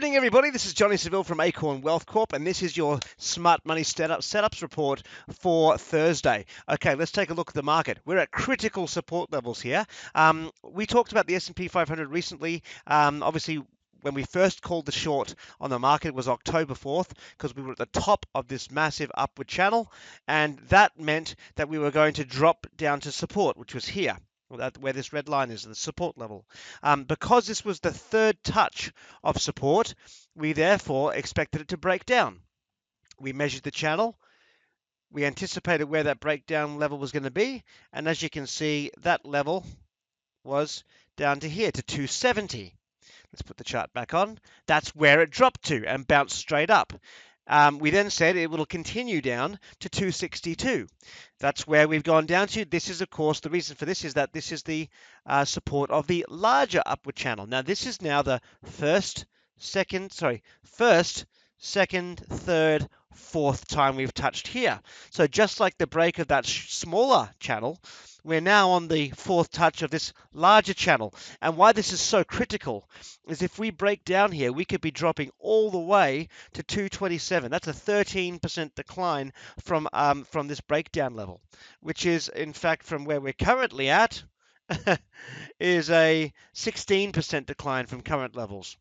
evening, everybody. This is Johnny Seville from Acorn Wealth Corp, and this is your Smart Money Setups report for Thursday. Okay, let's take a look at the market. We're at critical support levels here. We talked about the S&P 500 recently. Obviously, when we first called the short on the market was October 4th, because we were at the top of this massive upward channel, and that meant that we were going to drop down to support, which was here, where this red line is, the support level. Because this was the third touch of support, we therefore expected it to break down. We measured the channel. We anticipated where that breakdown level was going to be. And as you can see, that level was down to here, to 270. Let's put the chart back on. That's where it dropped to and bounced straight up. We then said it will continue down to 262. That's where we've gone down to. This is, of course, the reason for this is that this is the support of the larger upward channel. Now, this is now the first, second, third, fourth time we've touched here. So just like the break of that smaller channel, we're now on the fourth touch of this larger channel. And why this is so critical is if we break down here, we could be dropping all the way to 227. That's a 13% decline from this breakdown level, which is, in fact, from where we're currently at, is a 16% decline from current levels.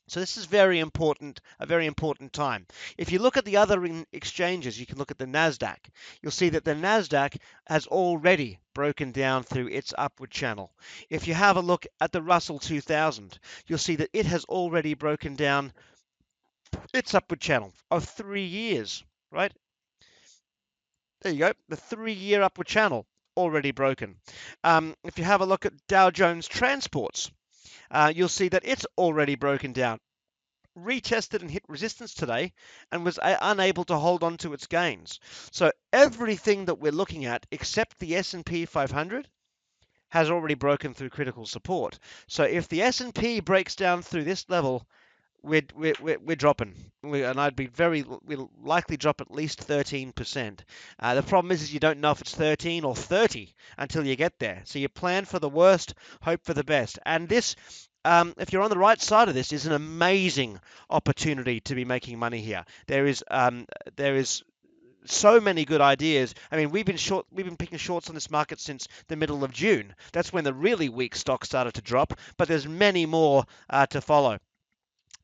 So this is very important, a very important time. If you look at the other exchanges, you can look at the NASDAQ. You'll see that the NASDAQ has already broken down through its upward channel. If you have a look at the Russell 2000, you'll see that it has already broken down its upward channel of 3 years, right? There you go, the 3-year upward channel already broken. If you have a look at Dow Jones Transports, you'll see that it's already broken down, retested and hit resistance today, and was unable to hold on to its gains. So everything that we're looking at, except the S&P 500, has already broken through critical support. So if the S&P breaks down through this level, we're dropping, we'll likely drop at least 13%. The problem is you don't know if it's 13 or 30 until you get there. So you plan for the worst, hope for the best. And this, if you're on the right side of this, is an amazing opportunity to be making money here. There is so many good ideas. I mean, we've been picking shorts on this market since the middle of June. That's when the really weak stocks started to drop, but there's many more to follow.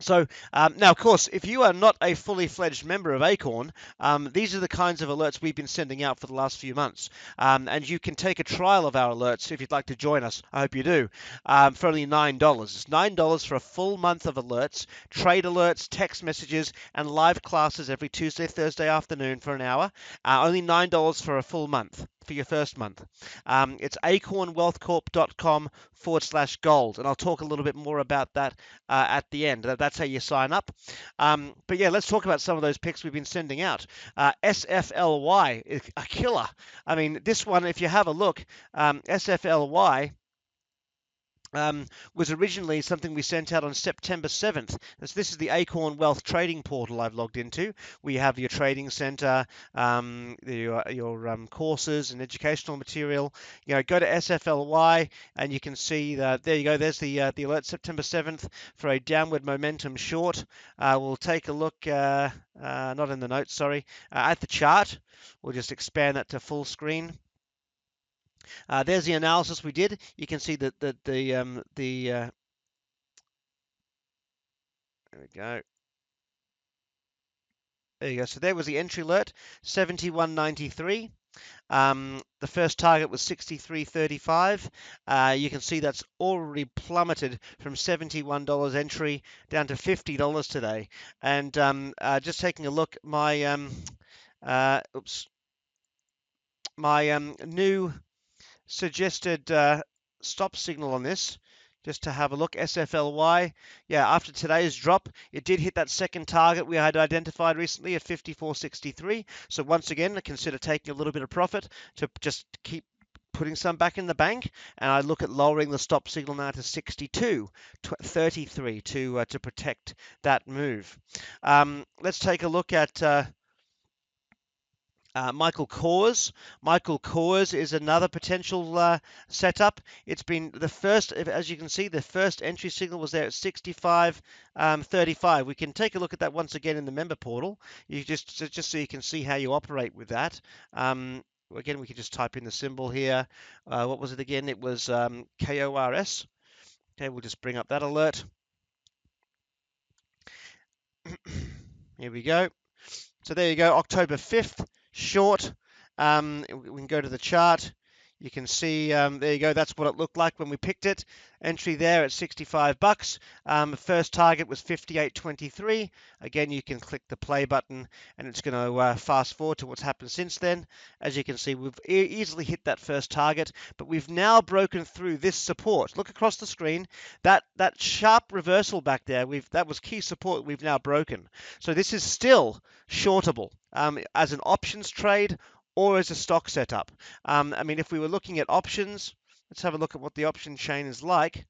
So now, of course, if you are not a fully fledged member of Acorn, these are the kinds of alerts we've been sending out for the last few months. And you can take a trial of our alerts if you'd like to join us. I hope you do. For only $9. It's $9 for a full month of alerts, trade alerts, text messages, and live classes every Tuesday, Thursday afternoon for an hour. Only $9 for a full month, for your first month. It's acornwealthcorp.com/gold. And I'll talk a little bit more about that at the end. That's how you sign up. But yeah, let's talk about some of those picks we've been sending out. SFLY is a killer. I mean, this one, if you have a look, SFLY was originally something we sent out on September 7th. This is the Acorn Wealth Trading Portal I've logged into. We have your trading center, your courses and educational material. You know, go to SFLY and you can see that there you go. There's the alert, September 7th, for a downward momentum short. We'll take a look, not in the notes, sorry, at the chart. We'll just expand that to full screen. There's the analysis we did. You can see that there we go. There you go. So there was the entry alert, 71.93. The first target was 63.35. You can see that's already plummeted from $71 entry down to $50 today. And just taking a look, my new suggested stop signal on this, just to have a look, SFLY. Yeah, after today's drop, it did hit that second target we had identified recently at 54.63. So once again, consider taking a little bit of profit to just keep putting some back in the bank. And I look at lowering the stop signal now to 62.33 to protect that move. Let's take a look at Michael Kors. Michael Kors is another potential setup. It's been the first, as you can see, the first entry signal was there at 65.35. We can take a look at that once again in the member portal. You just so you can see how you operate with that. Again, we can just type in the symbol here. What was it again? It was KORS. Okay, we'll just bring up that alert. Here we go. So there you go, October 5th, short. We can go to the chart. You can see, there you go, that's what it looked like when we picked it. Entry there at 65 bucks. First target was 58.23. Again, you can click the play button and it's going to fast forward to what's happened since then. As you can see, we've easily hit that first target, but we've now broken through this support. Look across the screen. That sharp reversal back there, that was key support we've now broken. So this is still shortable as an options trade or as a stock setup. I mean, if we were looking at options, let's have a look at what the option chain is like.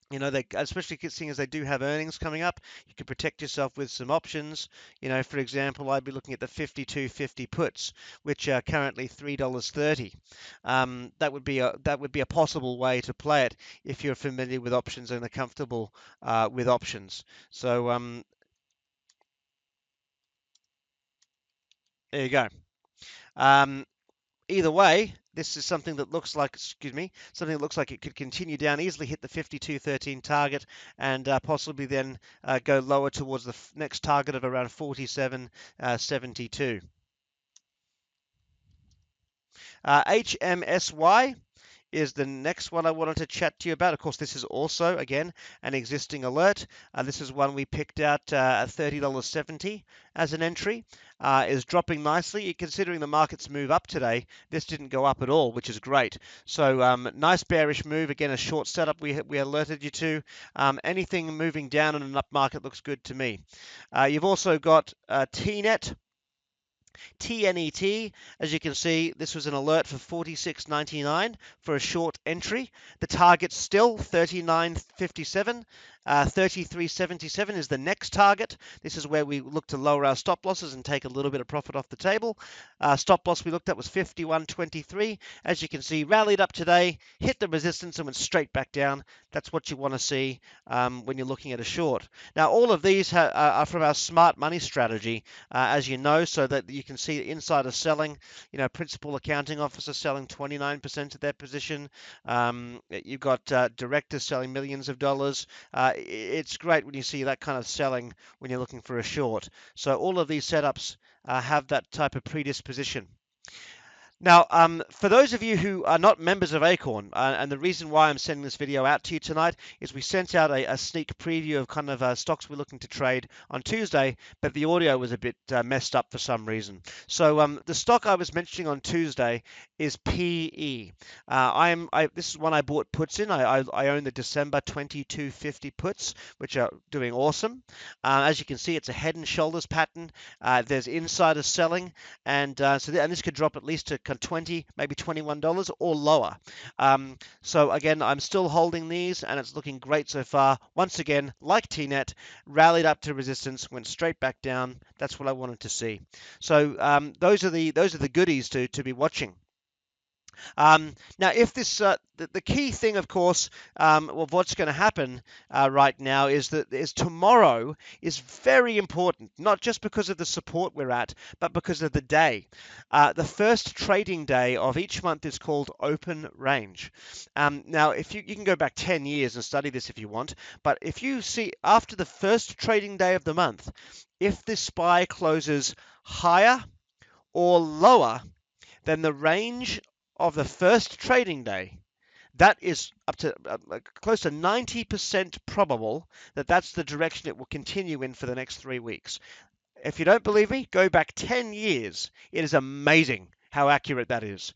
You know, they, especially seeing as they do have earnings coming up, you can protect yourself with some options. You know, for example, I'd be looking at the 52.50 puts, which are currently $3.30. That would be a possible way to play it if you're familiar with options and are comfortable with options. So there you go. Um, Either way, this is something that looks like, something that looks like it could continue down, easily hit the 52.13 target, and possibly then go lower towards the next target of around 47.72. HMSY is the next one I wanted to chat to you about. Of course, this is also, again, an existing alert. This is one we picked out at $30.70 as an entry. Is dropping nicely. Considering the market's move up today, this didn't go up at all, which is great. So nice bearish move. Again, a short setup we alerted you to. Anything moving down in an up market looks good to me. You've also got TNET. TNET, as you can see, this was an alert for 46.99 for a short entry. The target's still 39.57. 33.77 is the next target. This is where we look to lower our stop losses and take a little bit of profit off the table. Stop loss we looked at was 51.23. As you can see, rallied up today, hit the resistance and went straight back down. That's what you want to see when you're looking at a short. Now, all of these are from our smart money strategy, as you know, so that you can see insider selling. You know, principal accounting officer selling 29% of their position. You've got directors selling millions of dollars. It's great when you see that kind of selling when you're looking for a short. So all of these setups have that type of predisposition. Now, for those of you who are not members of Acorn, and the reason why I'm sending this video out to you tonight is we sent out a sneak preview of kind of stocks we're looking to trade on Tuesday, but the audio was a bit messed up for some reason. So the stock I was mentioning on Tuesday is PE. This is one I bought puts in. I own the December 2250 puts, which are doing awesome. As you can see, it's a head and shoulders pattern. There's insider selling, and this could drop at least to 20, maybe $21 or lower. So again, I'm still holding these, and it's looking great so far. Once again, like TNET, rallied up to resistance, went straight back down. That's what I wanted to see. So those are the goodies to be watching. Now, if this, the key thing, of course, of what's going to happen right now is that tomorrow is very important, not just because of the support we're at, but because of the day. The first trading day of each month is called open range. Now, if you can go back 10 years and study this if you want, but if you see after the first trading day of the month, if the SPY closes higher or lower than the range of the first trading day, that is up to close to 90% probable that that's the direction it will continue in for the next 3 weeks. If you don't believe me, go back 10 years. It is amazing how accurate that is.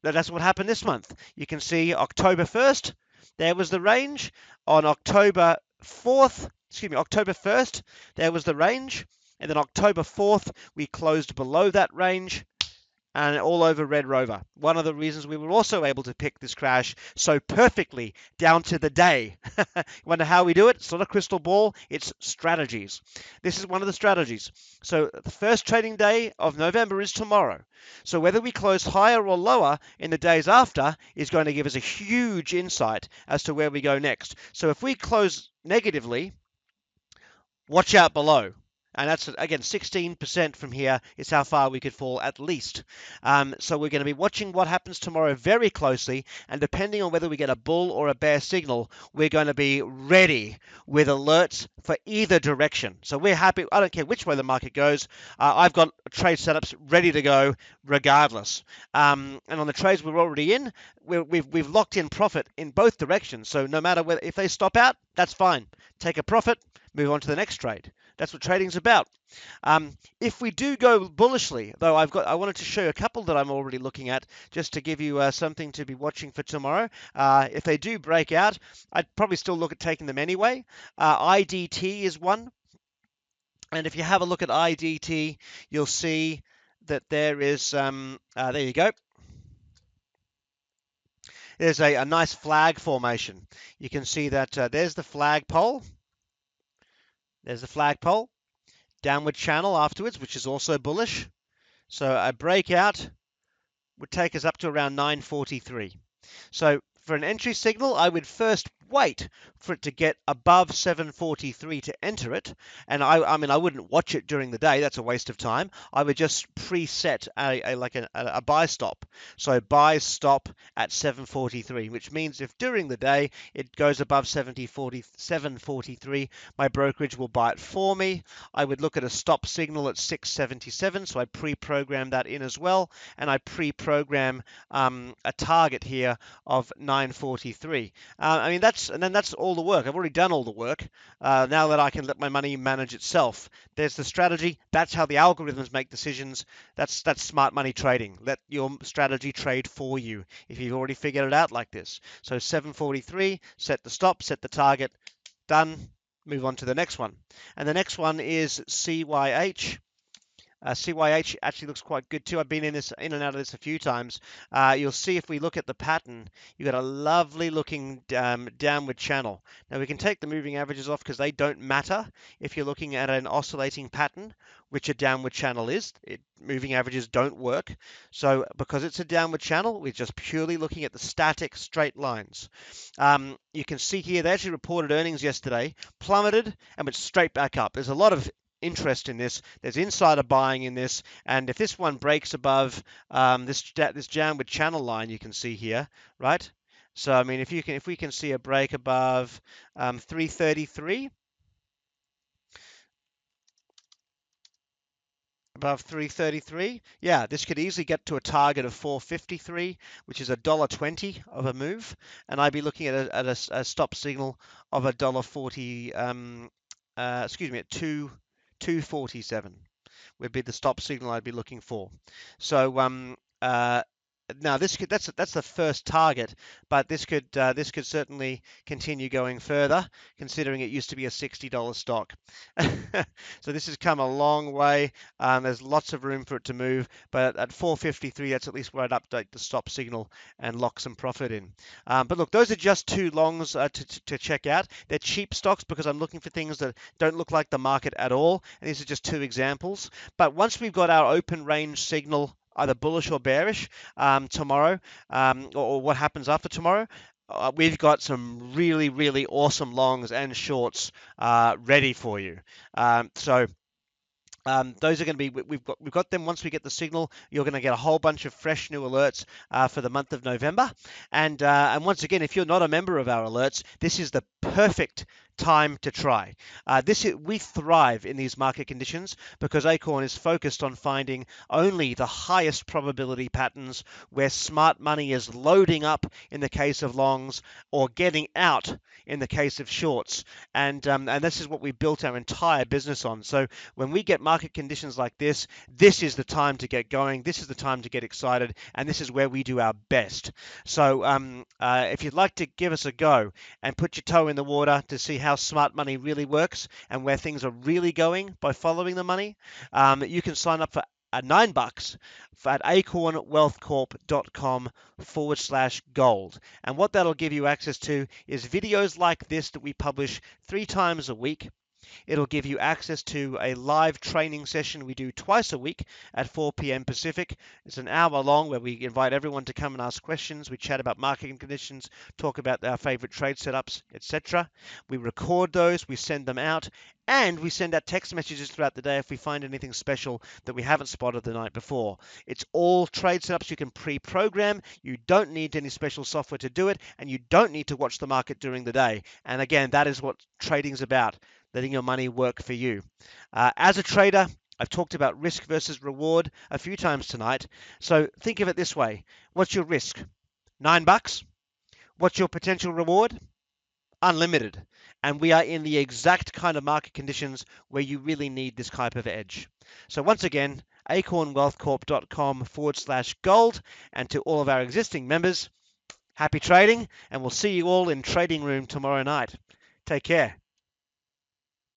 That's what happened this month. You can see October 1st, there was the range. On October 1st, there was the range. And then October 4th, we closed below that range. and all over Red Rover. One of the reasons we were also able to pick this crash so perfectly down to the day. Wonder how we do it? It's not a crystal ball, it's strategies. This is one of the strategies. So the first trading day of November is tomorrow. So whether we close higher or lower in the days after is going to give us a huge insight as to where we go next. So if we close negatively, watch out below. And that's, again, 16% from here is how far we could fall at least. So we're going to be watching what happens tomorrow very closely. And depending on whether we get a bull or a bear signal, we're going to be ready with alerts for either direction. So we're happy. I don't care which way the market goes. I've got trade setups ready to go regardless. And on the trades we're already in, we've locked in profit in both directions. So no matter whether if they stop out, that's fine. Take a profit, move on to the next trade. That's what trading's about. If we do go bullishly, though, I wanted to show you a couple that I'm already looking at just to give you something to be watching for tomorrow. If they do break out, I'd probably still look at taking them anyway. IDT is one. And if you have a look at IDT, you'll see that there is, there you go. There's a nice flag formation. You can see that there's the flagpole. There's the flagpole. Downward channel afterwards, which is also bullish. So a breakout would take us up to around 943. So for an entry signal, I would first wait for it to get above 743 to enter it. And I mean, I wouldn't watch it during the day. That's a waste of time. I would just preset a buy stop. So buy stop at 743, which means if during the day it goes above 743, my brokerage will buy it for me. I would look at a stop signal at 677. So I pre-program that in as well. And I pre-program a target here of 943. I mean, that's all the work. I've already done all the work. Now that I can let my money manage itself. There's the strategy. That's how the algorithms make decisions. That's smart money trading. Let your strategy trade for you if you've already figured it out like this. So 743, set the stop, set the target, done. Move on to the next one. And the next one is CYH. CYH actually looks quite good too. I've been in and out of this a few times. You'll see if we look at the pattern, you've got a lovely looking downward channel. Now we can take the moving averages off because they don't matter if you're looking at an oscillating pattern, which a downward channel is. Moving averages don't work. So because it's a downward channel, we're just purely looking at the static straight lines. You can see here they actually reported earnings yesterday, plummeted and went straight back up. There's a lot of interest in this. There's insider buying in this, and if this one breaks above this downward channel line, you can see here, right? So I mean, if we can see a break above 333, above 333, yeah, this could easily get to a target of 453, which is $1.20 of a move, and I'd be looking at a stop signal of $1.40. Excuse me, at 247 would be the stop signal I'd be looking for. So now that's the first target, but this could certainly continue going further, considering it used to be a $60 stock. So this has come a long way. There's lots of room for it to move, but at 453, that's at least where I'd update the stop signal and lock some profit in. But look, those are just two longs to check out. They're cheap stocks because I'm looking for things that don't look like the market at all, and these are just two examples. But once we've got our open range signal, either bullish or bearish, tomorrow, or what happens after tomorrow, we've got some really, really awesome longs and shorts ready for you. Those are going to be, we've got them once we get the signal. You're going to get a whole bunch of fresh new alerts for the month of November. And once again, if you're not a member of our alerts, this is the perfect time to try. We thrive in these market conditions because Acorn is focused on finding only the highest probability patterns where smart money is loading up in the case of longs or getting out in the case of shorts. And this is what we built our entire business on. So when we get market conditions like this is the time to get going. This is the time to get excited. And this is where we do our best. So if you'd like to give us a go and put your toe in the water to see how smart money really works and where things are really going by following the money, you can sign up for $9 at acornwealthcorp.com/gold. And what that'll give you access to is videos like this that we publish 3 times a week. It'll give you access to a live training session we do twice a week at 4 p.m. Pacific. It's an hour long where we invite everyone to come and ask questions. We chat about marketing conditions, talk about our favorite trade setups, etc. We record those, we send them out, and we send out text messages throughout the day if we find anything special that we haven't spotted the night before. It's all trade setups you can pre-program. You don't need any special software to do it, and you don't need to watch the market during the day. And again, that is what trading's about. Letting your money work for you. As a trader, I've talked about risk versus reward a few times tonight. So think of it this way. What's your risk? $9. What's your potential reward? Unlimited. And we are in the exact kind of market conditions where you really need this type of edge. So once again, acornwealthcorp.com/gold. And to all of our existing members, happy trading, and we'll see you all in Trading Room tomorrow night. Take care.